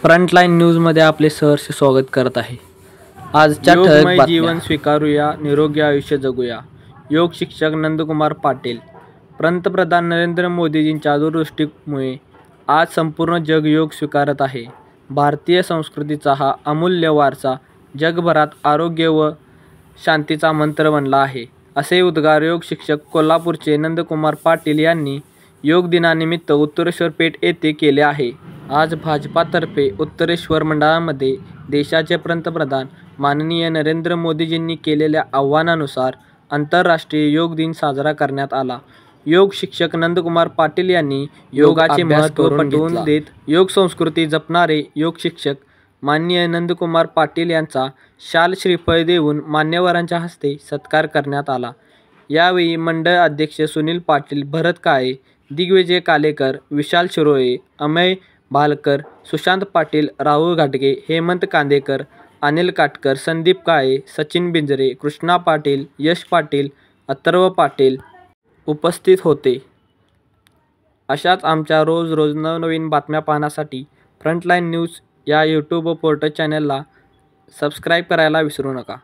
Frontline न्यूजमध्ये आपले सहर्ष स्वागत करत आहे। आजच्या ठळक योगमय बातम्या। जीवन स्वीकारूया, निरोगी आयुष्य जगूया। योग शिक्षक नंदकुमार पाटील। पंतप्रधान नरेंद्र मोदींच्या दूरदृष्टीमुळे आज संपूर्ण जग योग स्वीकारत आहे। भारतीय संस्कृतीचा हा अमूल्य वारसा जगभरात आरोग्य व शांतीचा मंत्र बनला आहे, असे उद्गार योग शिक्षक कोल्हापूरचे नंदकुमार पाटील यांनी योग दिनानिमित्त उत्तरेश्वर पेठ येथे केले आहे। आज भाजपातर्फे उत्तरेश्वर मंडळामध्ये देशाचे पंतप्रधान माननीय नरेंद्र मोदीजींनी केलेल्या आवाहनानुसार आंतरराष्ट्रीय योग दिन साजरा करण्यात आला। योग शिक्षक नंदकुमार पाटील यांनी योगाचे महत्त्व पटवून देत योग संस्कृती जपणारे योग शिक्षक माननीय नंदकुमार पाटील यांचा शाल श्रीफळ देऊन मान्यवरांच्या हस्ते सत्कार करण्यात आला। यावेळी मंडळ अध्यक्ष सुनील पाटील, भरत काळे, दिग्विजय कालेकर, विशाल शिरोळे, अमेय भालकर, सुशांत पाटील, राहुल घाटगे, हेमंत कांदेकर, अनिल काटकर, संदीप काळे, सचिन बिंजरे, कृष्णा पाटील, यश पाटील, अथर्व पाटील उपस्थित होते। अशाच आमच्या रोज नवनवीन बातम्या पाहण्यासाठी फ्रंटलाईन न्यूज या यूट्यूब पोर्टल चॅनलला सबस्क्राईब करायला विसरू नका।